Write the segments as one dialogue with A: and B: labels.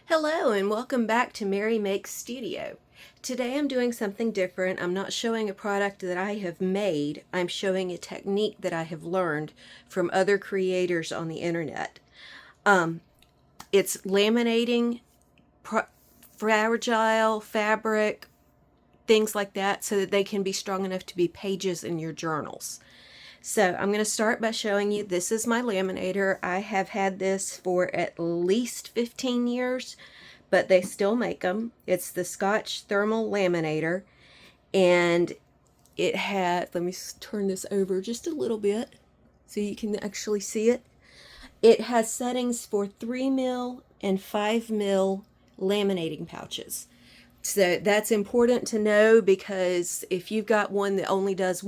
A: Hello and welcome back to Mary Makes Studio. Today I'm doing something different. I'm not showing a product that I have made. I'm showing a technique that I have learned from other creators on the internet. It's laminating fragile fabric, things like that, so that they can be strong enough to be pages in your journals. So I'm going to start by showing you, this is my laminator. I have had this for at least 15 years, but they still make them. It's the Scotch Thermal Laminator, and it had, let me turn this over just a little bit so you can actually see it. It has settings for 3 mil and 5 mil laminating pouches. So that's important to know, because if you've got one that only does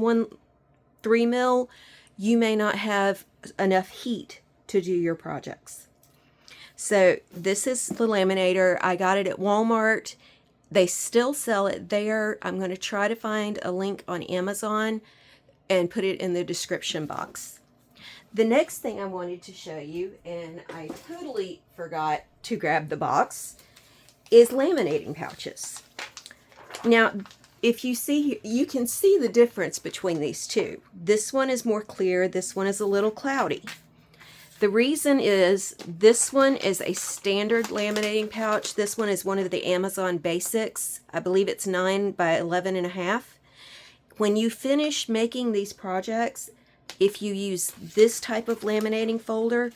A: 3 mil, you may not have enough heat to do your projects. So this is the laminator. I got it at Walmart. They still sell it there. I'm going to try to find a link on Amazon and put it in the description box. The next thing I wanted to show you, and I totally forgot to grab the box, is laminating pouches. Now, if you see, you can see the difference between these two. This one is more clear. This one is a little cloudy. The reason is this one is a standard laminating pouch. This one is one of the Amazon Basics. I believe it's 9 by 11.5. When you finish making these projects, if you use this type of laminating folder,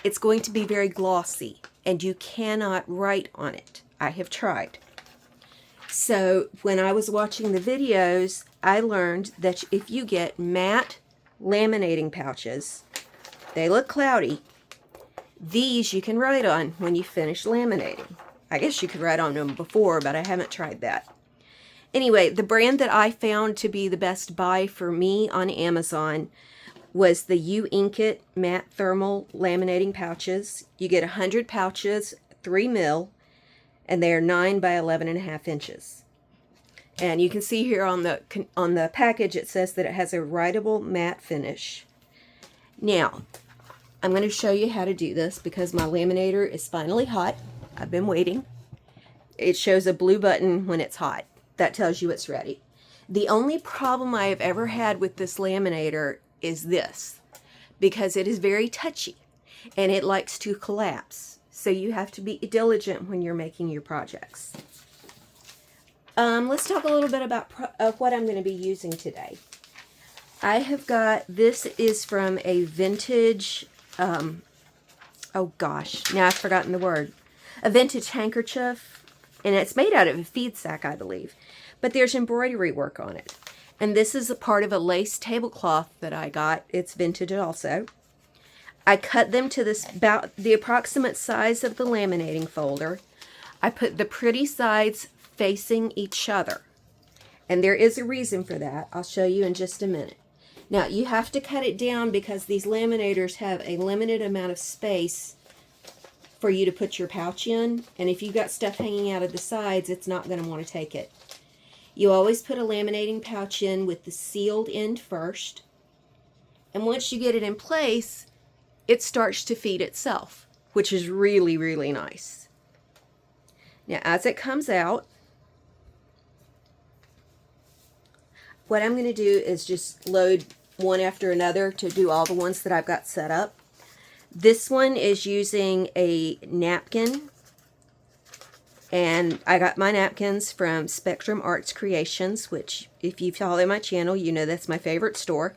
A: it's going to be very glossy and you cannot write on it. I have tried. So when I was watching the videos, I learned that if you get matte laminating pouches, they look cloudy, these you can write on when you finish laminating. I guess you could write on them before, but I haven't tried that. Anyway, the brand that I found to be the best buy for me on Amazon was the You Ink It Matte Thermal Laminating Pouches. You get 100 pouches, 3 mil, and they are 9 by 11.5 inches. And you can see here on the package it says that it has a writable matte finish. Now, I'm going to show you how to do this because my laminator is finally hot. I've been waiting. It shows a blue button when it's hot. That tells you it's ready. The only problem I have ever had with this laminator is this, because it is very touchy and it likes to collapse. So you have to be diligent when you're making your projects. Let's talk a little bit about what I'm going to be using today. I have got, this is from a vintage, oh gosh, now I've forgotten the word. A vintage handkerchief, and it's made out of a feed sack, I believe. But there's embroidery work on it. And this is a part of a lace tablecloth that I got. It's vintage also. I cut them to this about the approximate size of the laminating folder. I put the pretty sides facing each other. And there is a reason for that. I'll show you in just a minute. Now, you have to cut it down because these laminators have a limited amount of space for you to put your pouch in. And if you've got stuff hanging out of the sides, it's not going to want to take it. You always put a laminating pouch in with the sealed end first. And once you get it in place, it starts to feed itself, which is really, really nice. Now, as it comes out, what I'm going to do is just load one after another to do all the ones that I've got set up. This one is using a napkin, and I got my napkins from Spectrum Arts Creations, which if you follow my channel, you know that's my favorite store.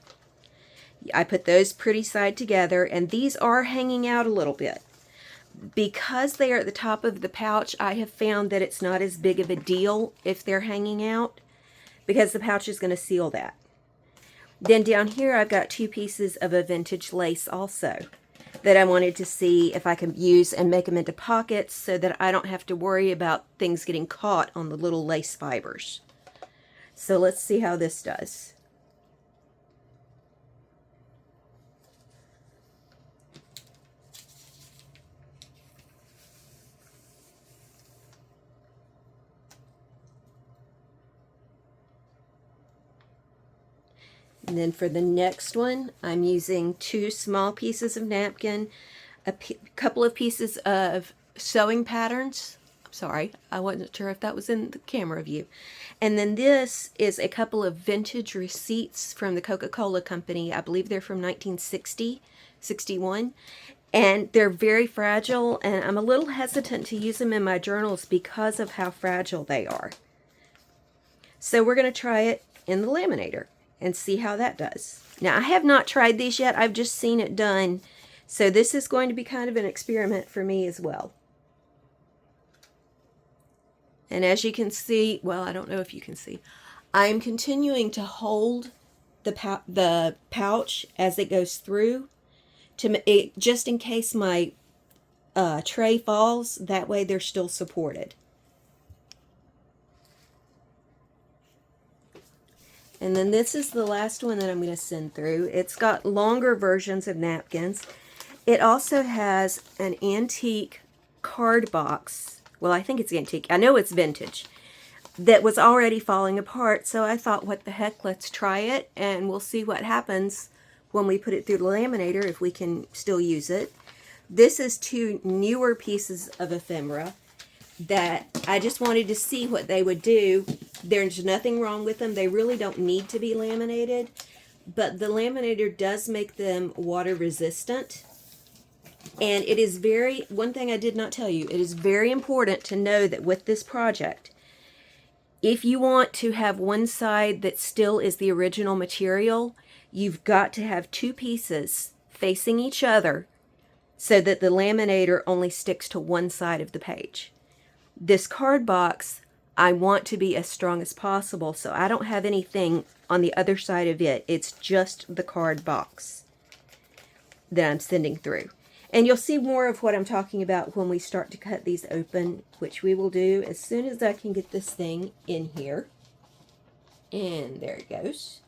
A: I put those pretty side together, and these are hanging out a little bit. Because they are at the top of the pouch, I have found that it's not as big of a deal if they're hanging out, because the pouch is going to seal that. Then down here I've got 2 pieces of a vintage lace also that I wanted to see if I can use and make them into pockets so that I don't have to worry about things getting caught on the little lace fibers. So let's see how this does. And then for the next one, I'm using 2 small pieces of napkin, a couple of pieces of sewing patterns. I'm sorry, I wasn't sure if that was in the camera view. And then this is a couple of vintage receipts from the Coca-Cola company. I believe they're from 1960, 61. And they're very fragile, and I'm a little hesitant to use them in my journals because of how fragile they are. So we're going to try it in the laminator and see how that does. Now, I have not tried these yet. I've just seen it done. So this is going to be kind of an experiment for me as well. And as you can see, well, I don't know if you can see, I'm continuing to hold the pouch as it goes through, just in case my tray falls. That way they're still supported. And then this is the last one that I'm going to send through. It's got longer versions of napkins. It also has an antique card box. Well, I think it's antique. I know it's vintage. That was already falling apart. So I thought, what the heck, let's try it. And we'll see what happens when we put it through the laminator, if we can still use it. This is 2 newer pieces of ephemera that I just wanted to see what they would do. There's nothing wrong with them. They really don't need to be laminated, but the laminator does make them water resistant. And it is one thing I did not tell you, it is very important to know that with this project, if you want to have one side that still is the original material, you've got to have 2 pieces facing each other so that the laminator only sticks to one side of the page. This card box, I want to be as strong as possible, so I don't have anything on the other side of it. It's just the card box that I'm sending through. And you'll see more of what I'm talking about when we start to cut these open, which we will do as soon as I can get this thing in here. And there it goes.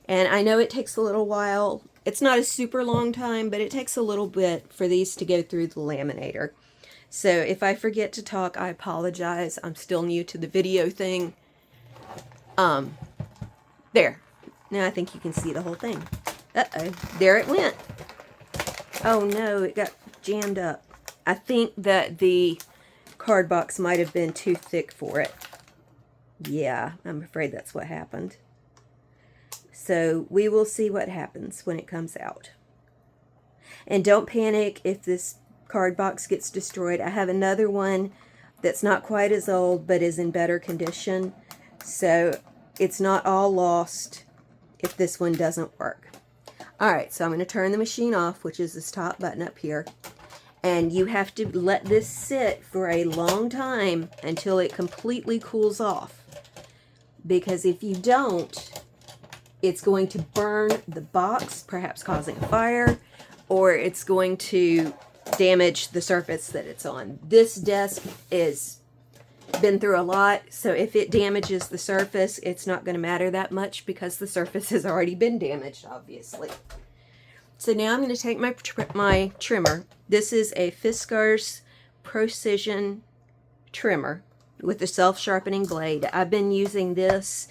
A: And I know it takes a little while. It's not a super long time, but it takes a little bit for these to go through the laminator. So if I forget to talk, I apologize. I'm still new to the video thing. There. Now I think you can see the whole thing. Uh-oh. There it went. Oh no, it got jammed up. I think that the card box might have been too thick for it. Yeah, I'm afraid that's what happened. So we will see what happens when it comes out. And don't panic if this card box gets destroyed. I have another one that's not quite as old but is in better condition, so it's not all lost if this one doesn't work. Alright, so I'm going to turn the machine off, which is this top button up here, and you have to let this sit for a long time until it completely cools off, because if you don't, it's going to burn the box, perhaps causing a fire, or it's going to damage the surface that it's on. This desk is been through a lot, so if it damages the surface, it's not going to matter that much because the surface has already been damaged, obviously. So now I'm going to take my trimmer. This is a Fiskars Precision trimmer with a self-sharpening blade. I've been using this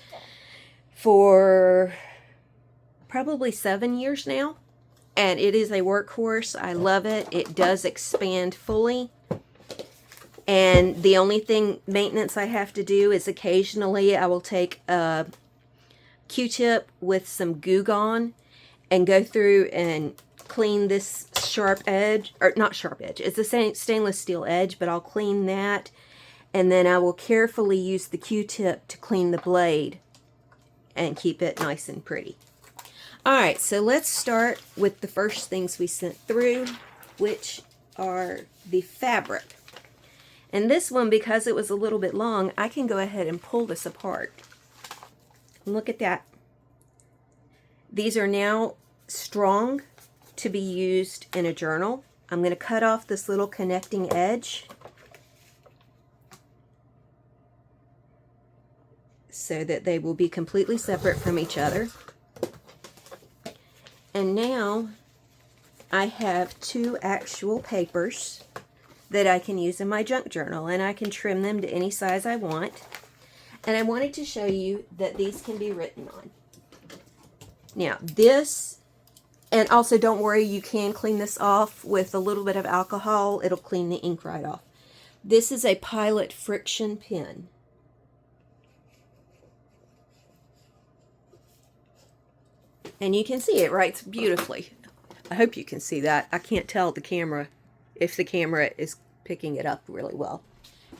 A: for probably 7 years now. And it is a workhorse. I love it. It does expand fully. And the only maintenance I have to do is occasionally I will take a Q-tip with some Goo Gone and go through and clean this sharp edge, or not sharp edge, it's a stainless steel edge, but I'll clean that. And then I will carefully use the Q-tip to clean the blade and keep it nice and pretty. Alright, so let's start with the first things we sent through, which are the fabric. And this one, because it was a little bit long, I can go ahead and pull this apart. Look at that. These are now strong to be used in a journal. I'm going to cut off this little connecting edge so that they will be completely separate from each other. And now I have 2 actual papers that I can use in my junk journal, and I can trim them to any size I want. And I wanted to show you that these can be written on. Now, this And also, don't worry, you can clean this off with a little bit of alcohol. It'll clean the ink right off. This is a Pilot friction pen. And you can see it writes beautifully. I hope you can see that. I can't tell the camera if the camera is picking it up really well.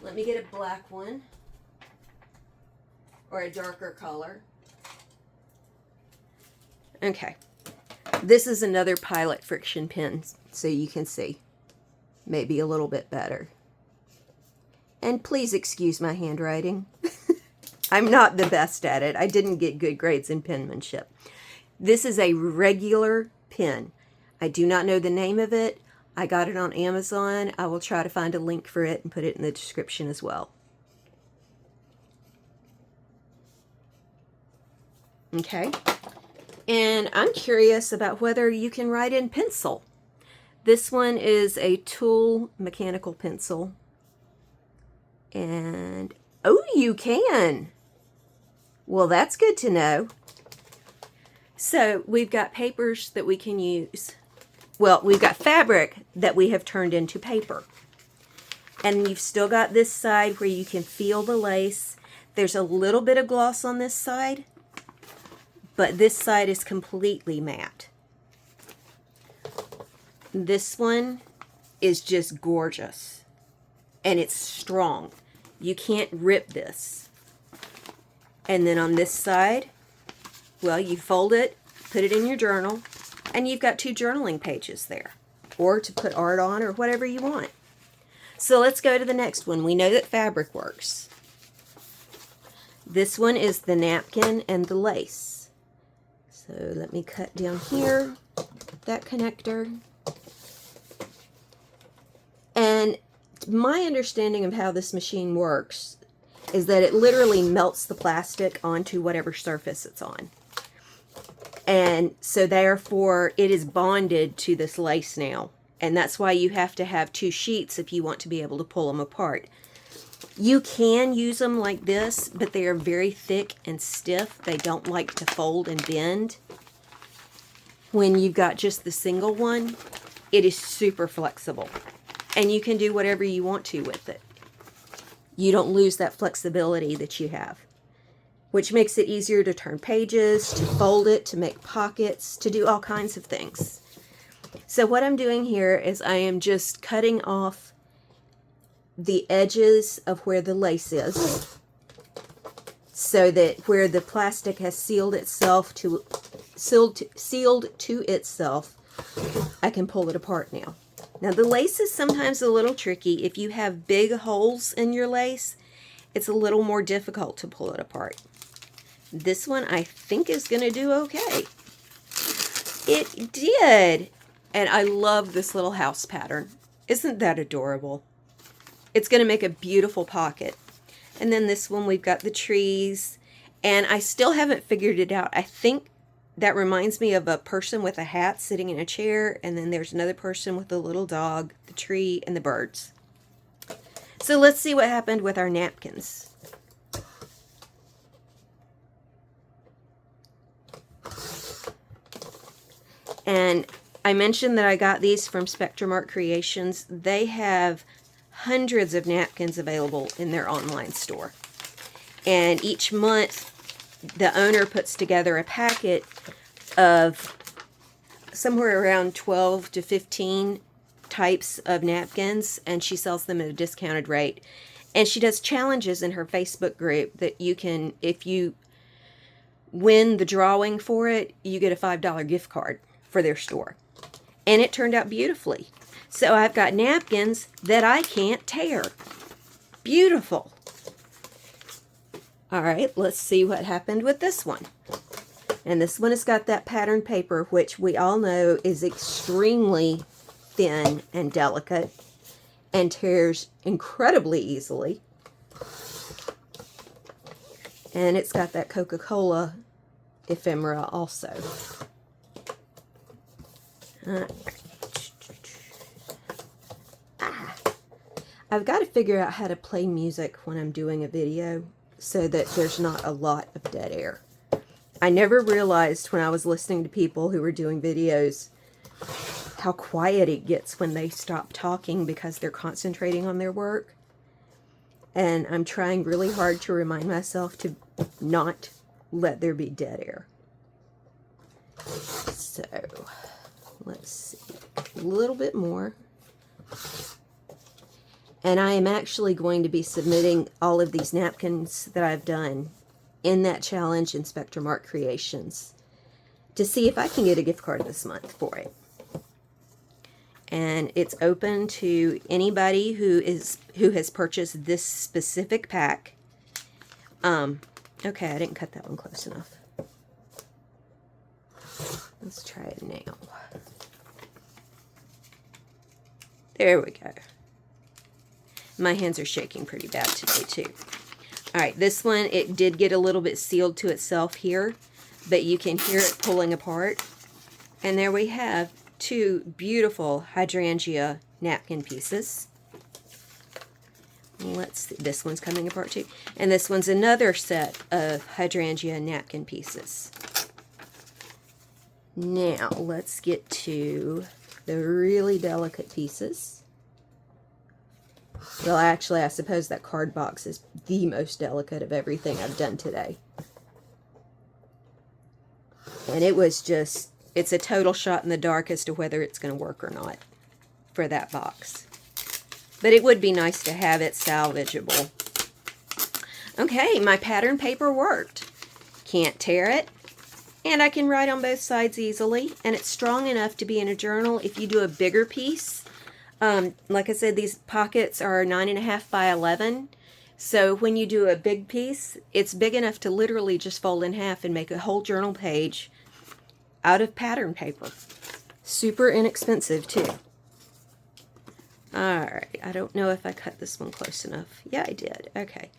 A: Let me get a black one or a darker color. Okay. This is another Pilot friction pen, so you can see maybe a little bit better. And please excuse my handwriting. I'm not the best at it. I didn't get good grades in penmanship. This is a regular pen. I do not know the name of it. I got it on Amazon. I will try to find a link for it and put it in the description as well. Okay. And I'm curious about whether you can write in pencil. This one is a Tool mechanical pencil. And, oh, you can. Well, that's good to know. So we've got papers that we can use. Well, we've got fabric that we have turned into paper. And you've still got this side where you can feel the lace. There's a little bit of gloss on this side, but this side is completely matte. This one is just gorgeous, and it's strong. You can't rip this. And then on this side, well, you fold it, put it in your journal, and you've got 2 journaling pages there, or to put art on or whatever you want. So let's go to the next one. We know that fabric works. This one is the napkin and the lace. So let me cut down here, that connector. And my understanding of how this machine works is that it literally melts the plastic onto whatever surface it's on. And so therefore it is bonded to this lace now. And that's why you have to have 2 sheets if you want to be able to pull them apart. You can use them like this, but they are very thick and stiff. They don't like to fold and bend. When you've got just the single one, it is super flexible. And you can do whatever you want to with it. You don't lose that flexibility that you have, which makes it easier to turn pages, to fold it, to make pockets, to do all kinds of things. So what I'm doing here is I am just cutting off the edges of where the lace is, so that where the plastic has sealed to itself, I can pull it apart now. Now the lace is sometimes a little tricky. If you have big holes in your lace, it's a little more difficult to pull it apart. This one I think is going to do okay. It did. And I love this little house pattern. Isn't that adorable? It's going to make a beautiful pocket. And then this one, we've got the trees. And I still haven't figured it out. I think that reminds me of a person with a hat sitting in a chair. And then there's another person with a little dog, the tree, and the birds. So let's see what happened with our napkins. And I mentioned that I got these from Spectrum Art Creations. They have hundreds of napkins available in their online store. And each month, the owner puts together a packet of somewhere around 12 to 15 types of napkins, and she sells them at a discounted rate. And she does challenges in her Facebook group that you can, if you win the drawing for it, you get a $5 gift card for their store. And it turned out beautifully. So I've got napkins that I can't tear. Beautiful. All right, let's see what happened with this one. And this one has got that pattern paper, which we all know is extremely thin and delicate and tears incredibly easily. And it's got that Coca-Cola ephemera also. I've got to figure out how to play music when I'm doing a video so that there's not a lot of dead air. I never realized when I was listening to people who were doing videos how quiet it gets when they stop talking because they're concentrating on their work. And I'm trying really hard to remind myself to not let there be dead air. So, let's see. A little bit more. And I am actually going to be submitting all of these napkins that I've done in that challenge in Spectrum Art Creations to see if I can get a gift card this month for it. And it's open to anybody who has purchased this specific pack. Okay, I didn't cut that one close enough. Let's try it now. There we go. My hands are shaking pretty bad today too. Alright, this one, it did get a little bit sealed to itself here, but you can hear it pulling apart. And there we have two beautiful hydrangea napkin pieces. Let's see, this one's coming apart too. And this one's another set of hydrangea napkin pieces. Now, let's get to the really delicate pieces. Well, actually, I suppose that card box is the most delicate of everything I've done today. And it was just, it's a total shot in the dark as to whether it's going to work or not for that box. But it would be nice to have it salvageable. Okay, my pattern paper worked. Can't tear it. And I can write on both sides easily. And it's strong enough to be in a journal if you do a bigger piece. Like I said, these pockets are 9.5 by 11. So when you do a big piece, it's big enough to literally just fold in half and make a whole journal page out of pattern paper. Super inexpensive too. Alright, I don't know if I cut this one close enough. Yeah, I did. Okay.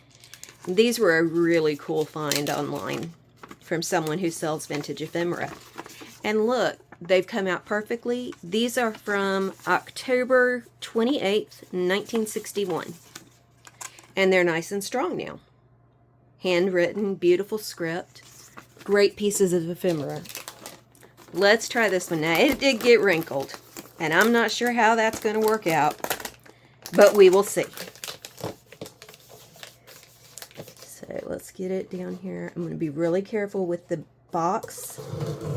A: These were a really cool find online from someone who sells vintage ephemera. And look, they've come out perfectly. These are from October 28th, 1961. And they're nice and strong now. Handwritten, beautiful script. Great pieces of ephemera. Let's try this one. Now, it did get wrinkled. And I'm not sure how that's going to work out. But we will see. So let's get it down here. I'm going to be really careful with the box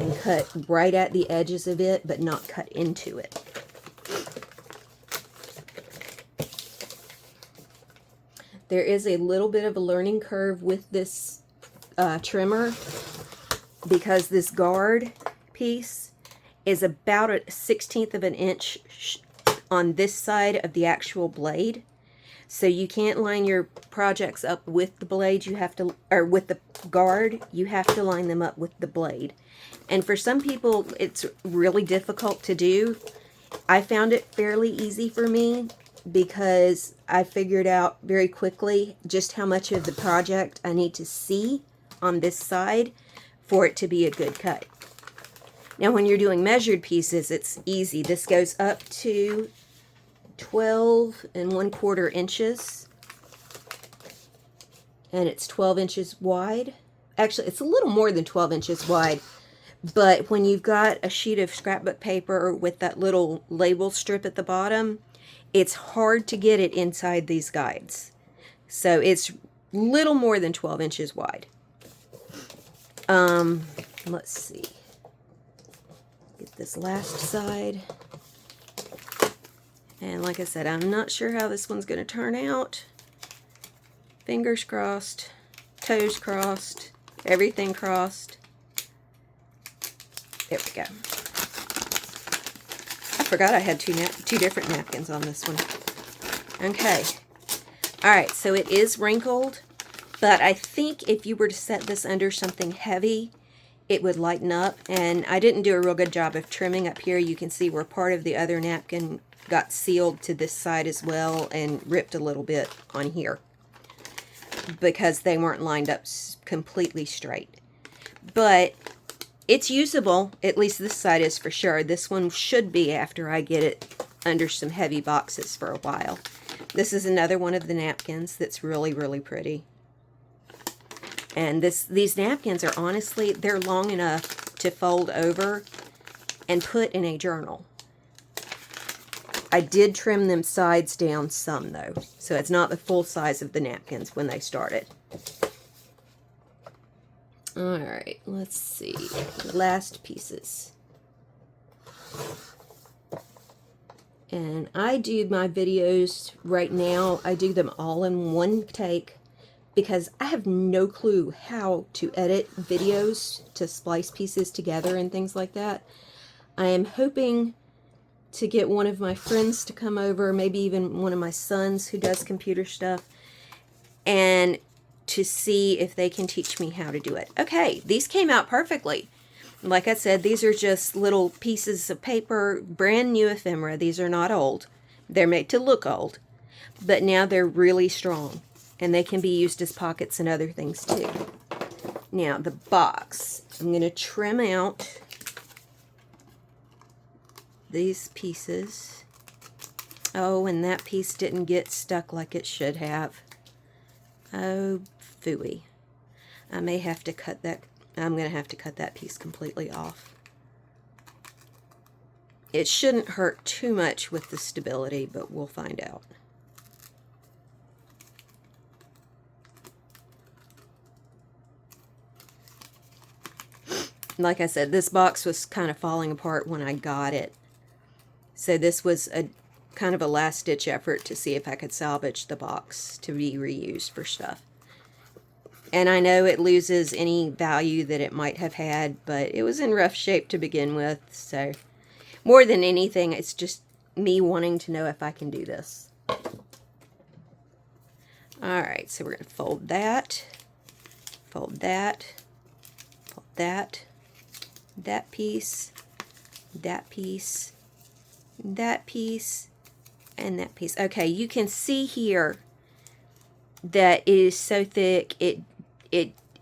A: and cut right at the edges of it, but not cut into it. There is a little bit of a learning curve with this trimmer because this guard piece is about 1/16 of an inch on this side of the actual blade. So you can't line your projects up with the blade, you have to, or with the guard, you have to line them up with the blade. And for some people, it's really difficult to do. I found it fairly easy for me because I figured out very quickly just how much of the project I need to see on this side for it to be a good cut. Now when you're doing measured pieces, it's easy. This goes up to 12 1/4 inches, and it's 12 inches wide. Actually, it's a little more than 12 inches wide, but when you've got a sheet of scrapbook paper with that little label strip at the bottom, it's hard to get it inside these guides. So it's little more than 12 inches wide. Let's see. Get this last side. And like I said, I'm not sure how this one's going to turn out. Fingers crossed, toes crossed, everything crossed. There we go. I forgot I had two different napkins on this one. Okay. Alright, so it is wrinkled, but I think if you were to set this under something heavy, it would lighten up. And I didn't do a real good job of trimming up here. You can see where part of the other napkin got sealed to this side as well and ripped a little bit on here because they weren't lined up completely straight. But it's usable, at least this side is for sure. This one should be after I get it under some heavy boxes for a while. This is another one of the napkins that's really, really pretty. And these napkins are honestly, they're long enough to fold over and put in a journal. I did trim them sides down some though, so it's not the full size of the napkins when they started. Alright, let's see. Last pieces. And I do my videos right now, I do them all in one take because I have no clue how to edit videos to splice pieces together and things like that. I am hoping to get one of my friends to come over, maybe even one of my sons who does computer stuff, and to see if they can teach me how to do it. Okay, these came out perfectly. Like I said, these are just little pieces of paper, brand new ephemera. These are not old. They're made to look old, but now they're really strong, and they can be used as pockets and other things too. Now, the box. I'm going to trim out these pieces. Oh, and that piece didn't get stuck like it should have. Oh, phooey. I may have to cut that. I'm going to have to cut that piece completely off. It shouldn't hurt too much with the stability, but we'll find out. Like I said, this box was kind of falling apart when I got it. So this was a kind of a last-ditch effort to see if I could salvage the box to be reused for stuff. And I know it loses any value that it might have had, but it was in rough shape to begin with. So more than anything, it's just me wanting to know if I can do this. Alright, so we're going to fold that, fold that, fold that, that piece, that piece, that piece, and that piece. Okay, you can see here that it is so thick, it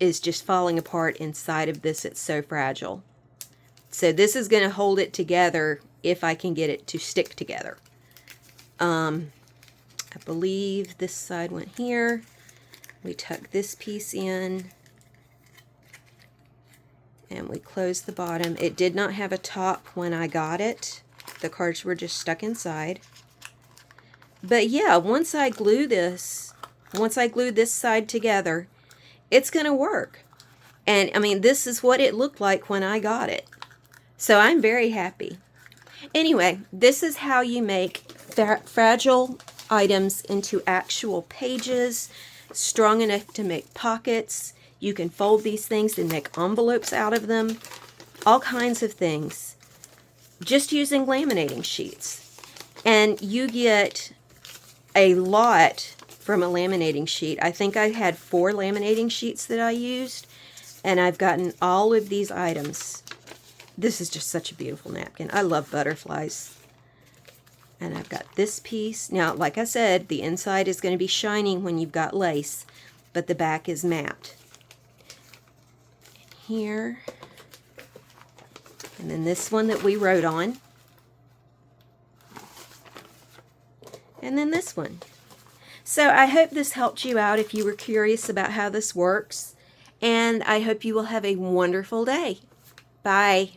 A: is just falling apart inside of this. It's so fragile. So this is going to hold it together if I can get it to stick together. I believe this side went here. We tuck this piece in and we close the bottom. It did not have a top when I got it. The cards were just stuck inside. But yeah, once I glue this side together, it's going to work. And I mean, this is what it looked like when I got it. So I'm very happy. Anyway, this is how you make fragile items into actual pages, strong enough to make pockets. You can fold these things and make envelopes out of them. All kinds of things. Just using laminating sheets. And you get a lot from a laminating sheet. I think I had 4 laminating sheets that I used, and I've gotten all of these items. This is just such a beautiful napkin. I love butterflies. And I've got this piece. Now, like I said, the inside is going to be shining when you've got lace, but the back is matte. Here. And then this one that we wrote on. And then this one. So I hope this helped you out if you were curious about how this works. And I hope you will have a wonderful day. Bye.